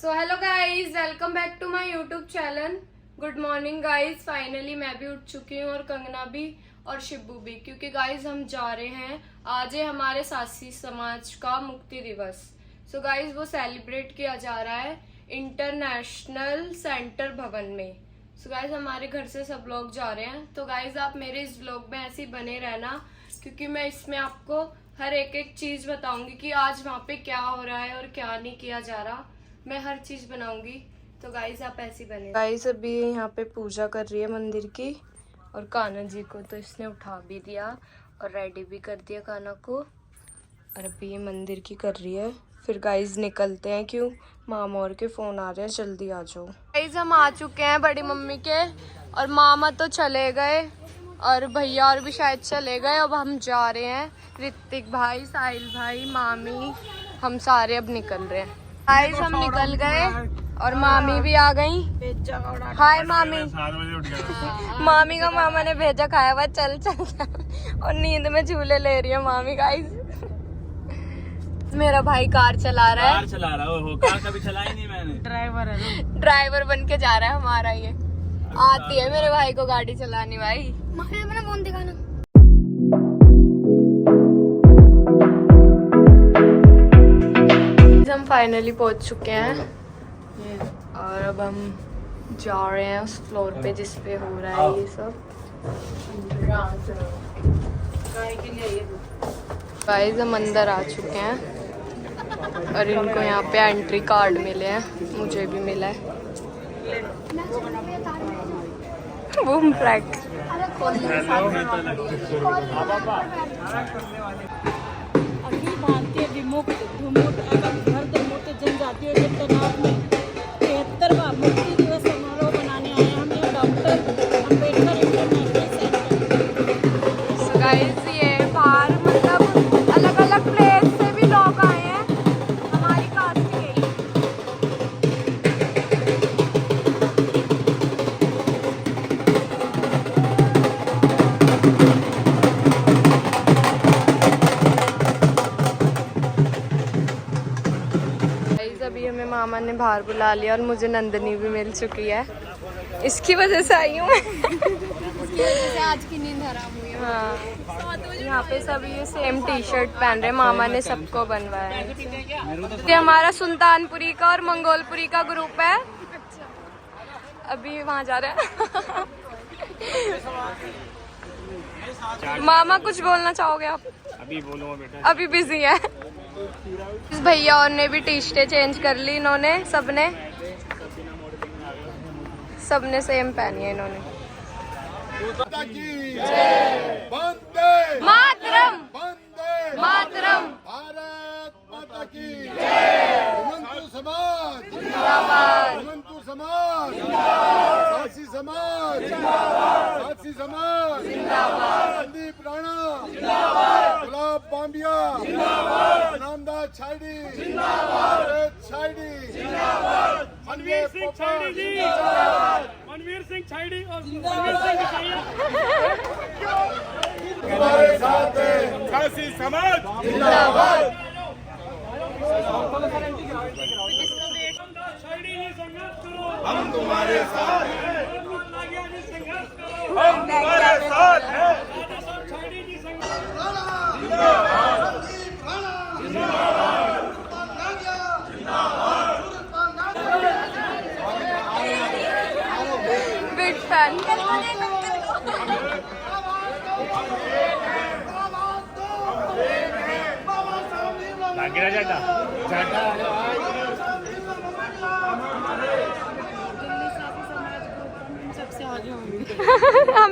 So hello guys, welcome back to my YouTube channel. Good morning guys. Finally मैं भी उठ चुकी हूँ और कंगना भी और शिब्बू भी, क्योंकि गाइज हम जा रहे हैं। आज है हमारे सासी समाज का मुक्ति दिवस। सो गाइज वो सेलिब्रेट किया जा रहा है इंटरनेशनल सेंटर भवन में। सो गाइज हमारे घर से सब लोग जा रहे हैं। तो गाइज आप मेरे इस व्लॉग में ऐसे ही बने रहना, क्योंकि मैं इसमें आपको हर एक चीज बताऊंगी कि आज वहाँ पे क्या हो रहा है और क्या नहीं किया जा रहा। मैं हर चीज बनाऊंगी। तो गाइज आप ऐसी बने। गाइज अभी यहाँ पे पूजा कर रही है मंदिर की, और कान्हा जी को तो इसने उठा भी दिया और रेडी भी कर दिया कान्हा को, और अभी ये मंदिर की कर रही है। फिर गाइज निकलते हैं, क्यों मामा और के फोन आ रहे हैं, जल्दी आ जाओ। गाइज हम आ चुके हैं बड़ी मम्मी के, और मामा तो चले गए और भैया और भी शायद चले गए। अब हम जा रहे हैं, ऋतिक भाई, साहिल भाई, मामी, हम सारे अब निकल रहे हैं। गाइस हम निकल गए और मामी भी आ गई। हाय मामी। मामी का मामा ने भेजा खाया हुआ, चल चल चल, और नींद में झूले ले रही है मामी। गाइस मेरा भाई कार चला रहा है। कार कभी चलाई नहीं मैंने। ड्राइवर है, ड्राइवर बन के जा रहा है हमारा ये। आती है मेरे भाई को गाड़ी चलानी। भाई अपना फोन दिखाना। हम फाइनली पहुंच चुके हैं और अब हम जा रहे हैं उस फ्लोर पे जिस पे हो रहा है ये सब। गाइस हम अंदर आ चुके हैं और इनको यहाँ पे एंट्री कार्ड मिले हैं, मुझे भी मिला है। Boom track. अखिल भारतीय विमुक्त जनजातीय तनाव में 73वां मुक्ति दिवस समारोह मनाने आए हम यहाँ doctor Ambedkar international centre. So guys, ये बाहर मतलब अलग अलग प्लेस से भी लोग आए हैं हमारी कास्ट के ही। अभी हमें मामा ने बाहर बुला लिया और मुझे नंदनी भी मिल चुकी है। इसकी वजह से आई हूँ मैं। इसकी वजह से आज की नींद हराम हुई है। हाँ, यहाँ पे सभी ये सेम टी शर्ट पहन रहे हैं, मामा ने सबको बनवाया है। ये हमारा सुल्तानपुरी का और मंगोलपुरी का ग्रुप है। अभी वहाँ जा रहे हैं। मामा कुछ बोलना चाहोगे आप? अभी बोलो बेटा। अभी बिजी है। इस भैया और ने भी टी शर्टें चेंज कर ली इन्होंने, सबने सेम पहनी है इन्होंने। मातरम मातरम। भारत माता की जय। समाज जिंदाबाद। समाज सासी समाज सासी समाज संदीप राणा गुलाब बांबिया नामदार छाइडी छाइडी मनवीर सिंह छाइडी जी, मनवीर सिंह छाइडी और मनवीर सिंह चाहिए। हमारे साथ है सासी समाज जिंदाबाद। हम तुम्हारे साथ हैं, हम तुम्हारे साथ हैं। Big fan.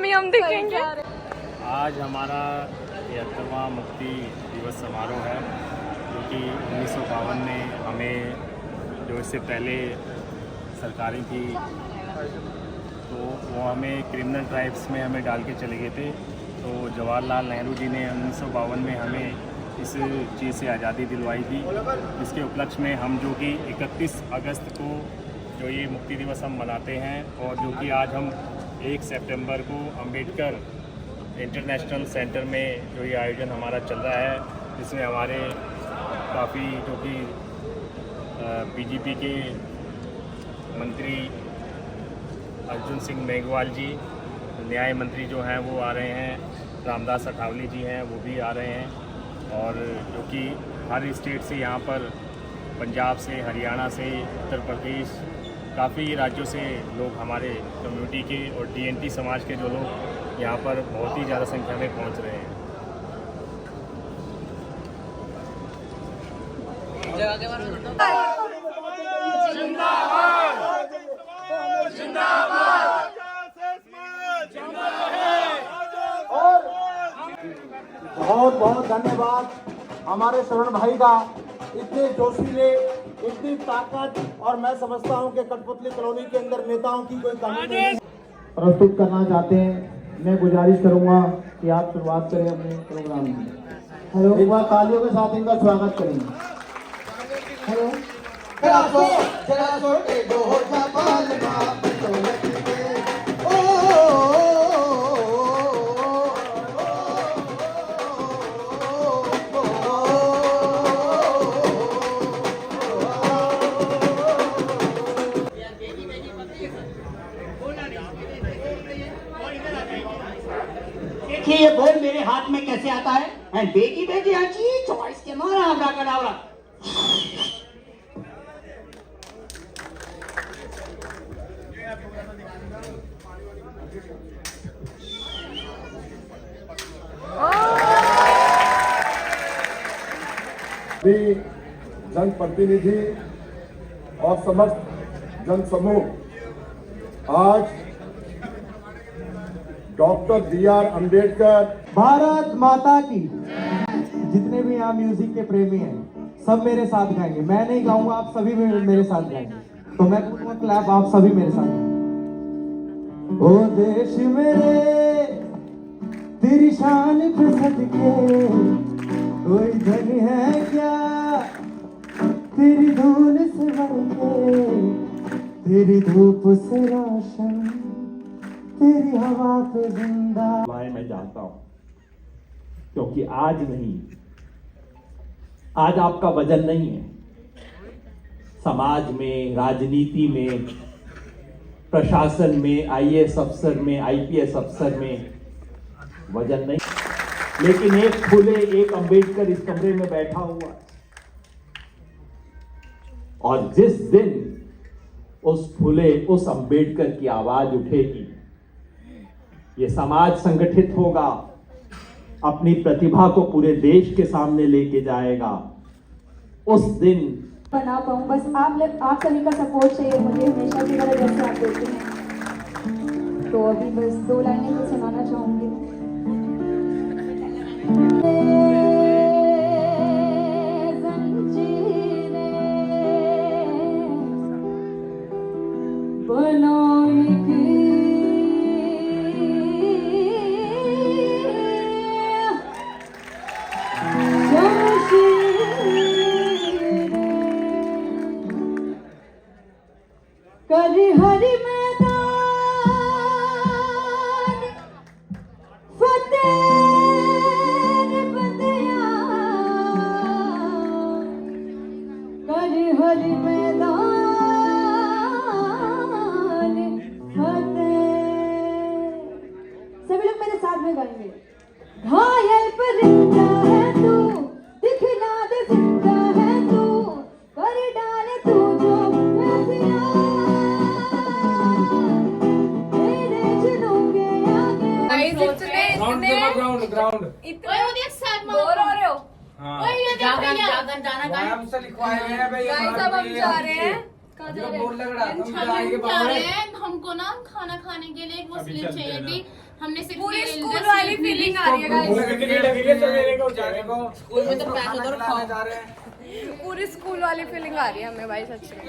हम दिखेंगे। आज हमारा 73वां मुक्ति दिवस समारोह है, जो कि 1952 में हमें, जो इससे पहले सरकारें थी तो वो हमें क्रिमिनल ट्राइब्स में हमें डाल के चले गए थे। तो जवाहरलाल नेहरू जी ने 1952 में हमें इस चीज़ से आज़ादी दिलवाई थी, जिसके उपलक्ष्य में हम जो कि 31 अगस्त को जो ये मुक्ति दिवस हम मनाते हैं, और जो कि आज हम 1 सितंबर को अम्बेडकर इंटरनेशनल सेंटर में जो ये आयोजन हमारा चल रहा है, जिसमें हमारे काफ़ी जो कि बीजेपी के मंत्री अर्जुन सिंह मेघवाल जी, न्याय मंत्री जो हैं वो आ रहे हैं, रामदास अठावले जी हैं वो भी आ रहे हैं, और जो कि हर स्टेट से यहाँ पर, पंजाब से, हरियाणा से, उत्तर प्रदेश, काफ़ी राज्यों से लोग हमारे कम्युनिटी के और TNT समाज के जो लोग यहाँ पर बहुत ही ज़्यादा संख्या में पहुँच रहे हैं। बहुत बहुत धन्यवाद हमारे शरण भाई का, इतने जोशीले, इतनी ताकत, और मैं समझता हूं कि कठपुतली कॉलोनी के अंदर नेताओं की कोई कमी नहीं प्रस्तुत करना चाहते हैं। मैं गुजारिश करूंगा कि आप शुरुआत करें अपने प्रोग्राम की। हेलो, एक बार तालियों के साथ इनका स्वागत करेंगे। हेलो, देखिए ये बोल मेरे हाथ में कैसे आता है? बेटी बेटी आची चॉइस के मारा आबरा कडावरा। भी जनप्रतिनिधि और समस्त जनसमूह आज डॉक्टर BR अम्बेडकर, भारत माता की। जितने भी यहाँ म्यूजिक के प्रेमी हैं सब मेरे साथ गाएंगे। मैं नहीं गाऊंगा, आप सभी मेरे साथ गाएंगे। तो मैं करूंगा क्लैप, आप सभी मेरे साथ गाएंगे। ओ देश मेरे तेरी शान पे सदके, कोई धन है क्या तेरी धूल से बढ़के, तेरी धूप से रोशन, तेरी हवा पे जिंदा। मैं चाहता हूं, क्योंकि आज नहीं, आज आपका वजन नहीं है समाज में, राजनीति में, प्रशासन में, IAS अफसर में, IPS अफसर में वजन नहीं, लेकिन एक फुले, एक अंबेडकर इस कमरे में बैठा हुआ है। और जिस दिन उस फुले, उस अंबेडकर की आवाज उठेगी, ये समाज संगठित होगा, अपनी प्रतिभा को पूरे देश के सामने लेके जाएगा। उस दिन बना पाऊँ, बस आप सभी का सपोर्ट चाहिए मुझे, हमेशा की तरह जैसे आप देते हैं। तो अभी बस 2 लाइनें कुछ सुनाना चाहूंगी। कर हरि मैदान फतेह बंदिया, कर हरि मैदान फतेह। सभी लोग मेरे साथ में गाएंगे। घायल परिंदा है तू, दिखला दे जिंदा है तू, कर डाले तू जो फैसिया, बोर हो रहे हो? गाइस अब हम जा रहे हैं। कहाँ जा रहे हैं? हमको ना खाना खाने के लिए वो स्लिप चाहिए थी। हमने सिर्फ पूरी स्कूल वाली फीलिंग आ रही है गाइस। स्कूल में तो पैसे दो खाओ। पूरी स्कूल वाली फीलिंग आ रही है हमें भाई, सच में।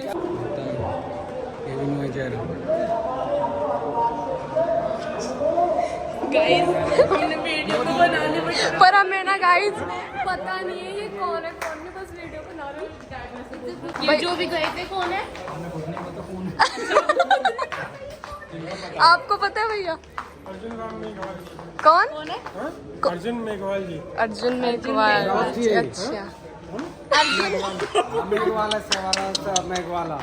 गाइस हमने वीडियो को बनाने में, पर हमें ना गाइस पता नहीं है ये कौन है कौन नहीं, बस वीडियो बना रहे हैं। ये जो भी गए थे कौन है? आपको पता है भैया कौन है? अर्जुन मेघवाल जी। अर्जुन मेघवाल, अच्छा। मेघवाला से मेघवाला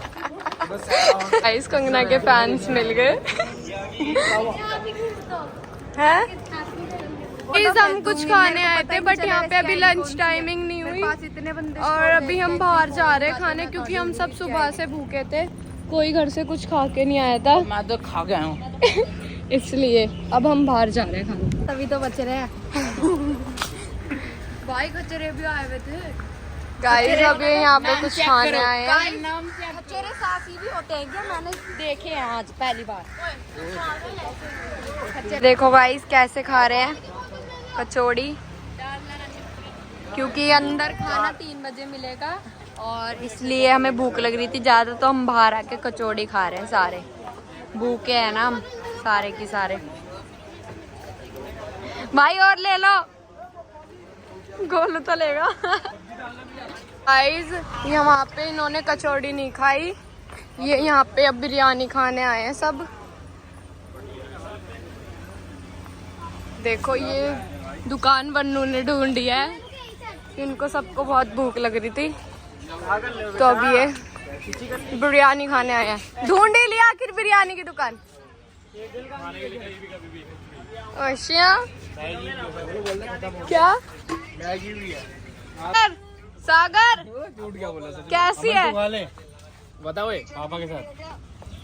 गाइस कंगना के फैंस मिल गए हैं। प्लीज हम कुछ खाने आए थे बट यहाँ पे अभी लंच टाइमिंग नहीं हुई और अभी हम बाहर जा रहे हैं खाने क्योंकि हम सब सुबह से भूखे थे, कोई घर से कुछ खा के नहीं आया था। मैं तो खा गया हूँ। इसलिए अब हम बाहर जा रहे हैं खाने। तभी तो बच रहे हैं। भाई कचरे भी आए हुए थे गाइस, अभी यहाँ पे कुछ खाने आए हैं। कचौरे सासी भी होते हैं क्या? मैंने देखे हैं आज पहली बार। देखो गाइस कैसे खा रहे हैं कचौड़ी, क्योंकि अंदर खाना 3 बजे मिलेगा और इसलिए हमें भूख लग रही थी ज़्यादा, तो हम बाहर आके कचौड़ी खा रहे हैं। सारे भूखे हैं ना हम, सारे की सारे। भाई और ले लो, गोलू तो लेगा। गाइस यहाँ पे इन्होंने कचौड़ी नहीं खाई, ये यहाँ पे अब बिरयानी खाने आए हैं सब। देखो ये दुकान बन्नू ने ढूंढी है, इनको सबको बहुत भूख लग रही थी तो अब ये बिरयानी खाने आए हैं। ढूंढ ही लिया आखिर बिरयानी की दुकान। अच्छा क्या सागर कैसी है? बताओ पापा के साथ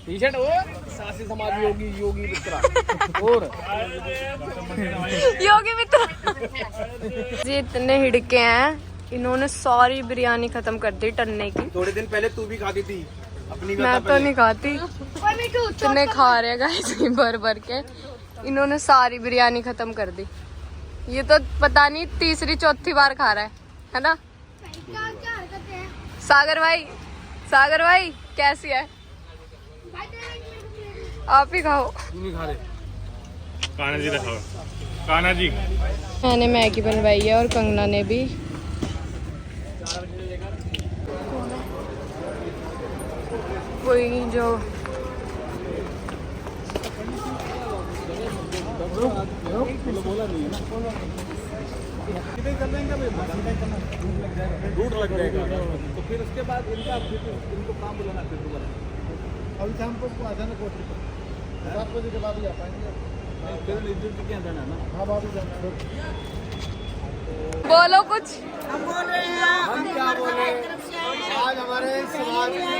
टी शर्ट वो सासी समाज योगी मित्रा और योगी मित्र जी इतने हिड़के हैं, इन्होंने सारी बिरयानी खत्म कर दी टन्ने की। थोड़े दिन पहले तू भी खाती थी अपनी। मैं तो नहीं खाती, इतने खा रहे हैं गाइस भर भर के। इन्होंने सारी बिरयानी खत्म कर दी। ये तो पता नहीं तीसरी चौथी बार खा रहा है ना। सागर भाई कैसी है? आप ही खाओ। नहीं खा रहे। कान्हा जी दिखाओ। कान्हा जी मैंने मैगी बनवाई है और कंगना ने भी। कोई जो रूट लग जाएगा तो फिर उसके बाद इनको काम बुलाना फिर दोबारा। अभी शाम को आ जाना कोठी 7 बजे के बाद ही आ पाएंगे। फिर इज्जत क्या देना ना। हाँ बाबू जाना। बोलो कुछ। हम बोल रहे हैं, हम क्या बोले, आज हमारे समाज की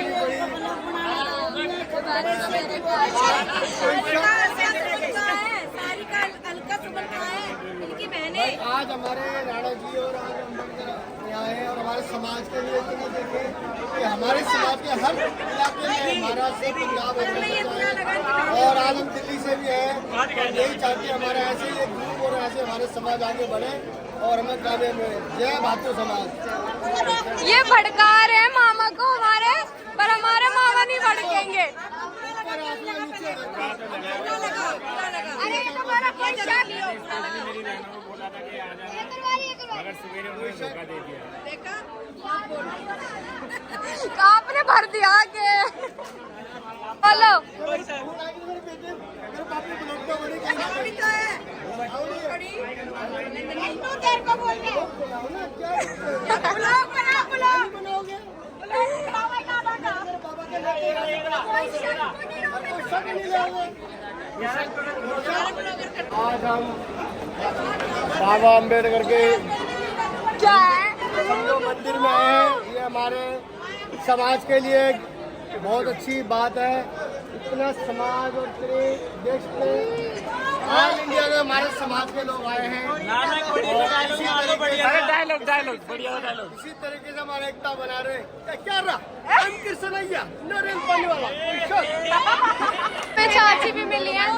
आज हमारे राणा जी और आज अम्बेडकर आए हैं और हमारे समाज के लिए इतना देखें कि हमारे समाज के हर इलाके में महाराष्ट्र से पंजाब और आज हम दिल्ली से भी हैं। यही चाहते हैं हमारे ऐसे ही एक ग्रुप और ऐसे हमारे समाज आगे बढ़े और हमें कामयाब मिले। जय भातु समाज। ये भड़का रहे हैं मामा को हमारे, पर हमारे मामा नहीं भड़केंगे। आपने भर दिया के बोलो। आज हम बाबा अम्बेडकर के क्या है जो मंदिर में आए हैं, ये हमारे समाज के लिए बहुत अच्छी बात है। इतना समाज और पूरे देश में ऑल इंडिया में हमारे समाज के लोग आए हैं। डायलॉग बढ़िया डायलॉग। इसी तरीके से हमारा एकता बना रहे। क्या रहा कृष्णैया नरेंद्र पाने वाला चाची भी मिली है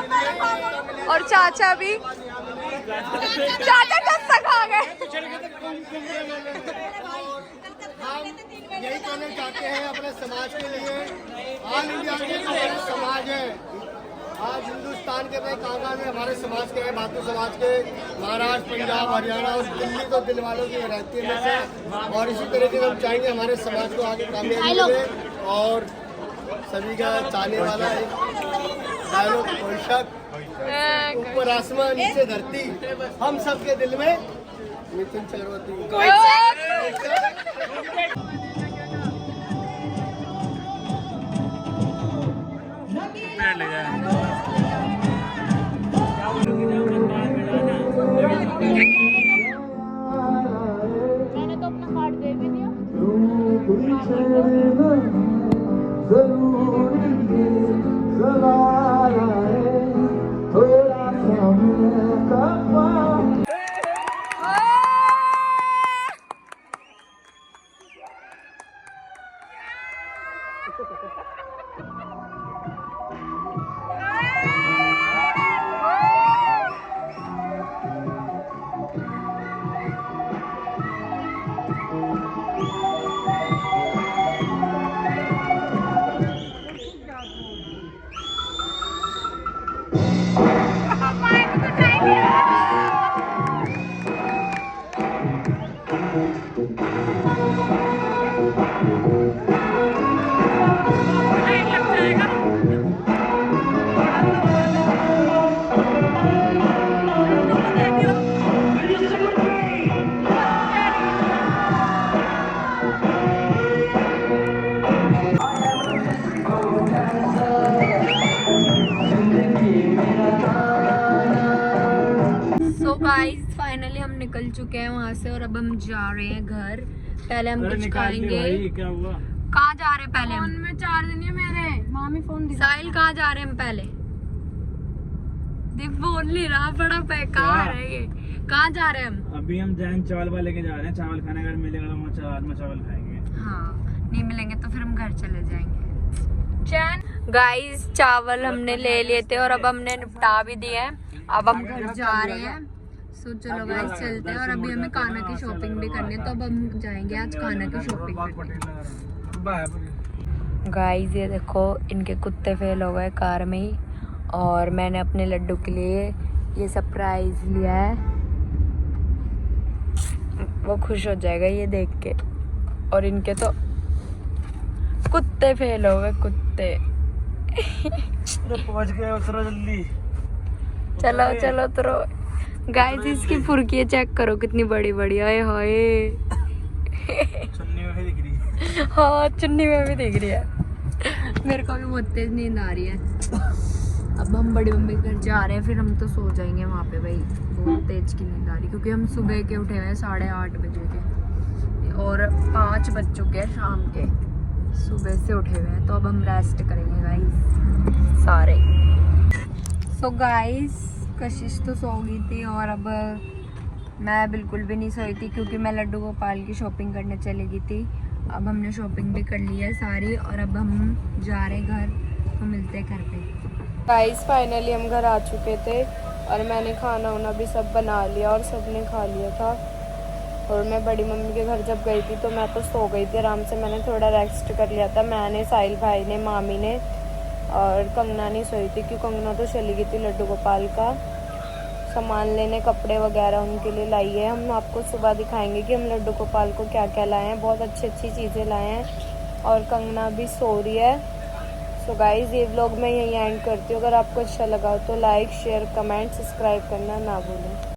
और चाचा भी। चाचा कस्सा खा गए। हम यही कहना चाहते हैं अपने समाज के लिए, ऑल इंडिया के हमारे समाज है। आज हिंदुस्तान के कहाँ में हमारे समाज के हैं, भातु समाज के महाराष्ट्र, पंजाब, हरियाणा और दिल्ली तो दिल वालों की रहती है में से। और इसी तरीके से हम चाहेंगे हमारे समाज को आगे कामयाबी मिले और सभी का चाहने वाला एक डायलॉग पोषक ऊपर आसमान नीचे धरती हम सबके दिल में मिथुन चक्रवर्ती। कोई छेड़ना जरूरी है, सवाल आए थोड़ा सा मैं कपा। सो गाइस फाइनली हम निकल चुके हैं वहाँ से और अब हम जा रहे हैं घर। पहले हम कुछ खाएंगे। क्या हुआ? कहाँ जा रहे हैं पहले हम? फोन में चार्ज नहीं है मेरे, मामी फोन दिखा। साहिल कहाँ जा रहे हैं हम पहले? देख बोल नहीं रहा, बड़ा बेकार है ये। कहाँ जा रहे हैं हम? अभी हम जैन चावल वाले के जा रहे हैं। चावल खाने अगर मिलेगा तो वहाँ में चावल खाएंगे। हाँ, नहीं मिलेंगे तो फिर हम घर चले जाएंगे। चैन गाइस चावल हमने ले लिए थे और अब हमने निपटा भी दिए हैं। अब हम घर जा रहे हैं। सो चलो गाइस चलते हैं। और अभी हमें काना की शॉपिंग भी करनी है तो अब हम जाएंगे आज काना की शॉपिंग करने। गाइस ये देखो इनके कुत्ते फेल हो गए कार में ही और मैंने अपने लड्डू के लिए ये सरप्राइज लिया है। वो खुश हो जाएगा ये देख के। और इनके तो कुत्ते फेल हो गए, कुत्ते। पहुंच गए, उतरो जल्दी। चलो चलो उतरो। गाइस इसकी फुर्कियाँ चेक करो कितनी बड़ी बड़ी। आए हाय चुन्नी में भी दिख रही है। हाँ चुन्नी में भी दिख रही है। मेरे को भी बहुत तेज नींद आ रही है। अब हम बड़ी मम्मी के घर जा रहे हैं, फिर हम तो सो जाएंगे वहाँ पे। भाई बहुत तेज की नींद आ रही क्योंकि हम सुबह के उठे हुए हैं 8:30 बजे के और 5 बज चुके हैं शाम के। सुबह से उठे हुए हैं तो अब हम रेस्ट करेंगे गाइस सारे। सो गाइस कशिश तो सो गई थी और अब मैं बिल्कुल भी नहीं सोई थी क्योंकि मैं लड्डू गोपाल की शॉपिंग करने चली गई थी। अब हमने शॉपिंग भी कर ली है सारी और अब हम जा रहे हैं घर। तो मिलते हैं घर पे। गाइस फाइनली हम घर आ चुके थे और मैंने खाना वाना भी सब बना लिया और सबने खा लिया था। और मैं बड़ी मम्मी के घर जब गई थी तो मैं तो सो गई थी आराम से। मैंने थोड़ा रेस्ट कर लिया था। मैंने, साहिल भाई ने, मामी ने और कंगना नहीं सोई थी क्योंकि कंगना तो चली गई थी लड्डू गोपाल का सामान लेने, कपड़े वगैरह उनके लिए लाई है। हम आपको सुबह दिखाएंगे कि हम लड्डू गोपाल को क्या क्या लाए हैं। बहुत अच्छी अच्छी चीज़ें लाए हैं और कंगना भी सो रही है। सो गाइस ये व्लॉग मैं यहीं एंड करती हूँ। अगर आपको अच्छा लगा तो लाइक, शेयर, कमेंट, सब्सक्राइब करना ना भूलें।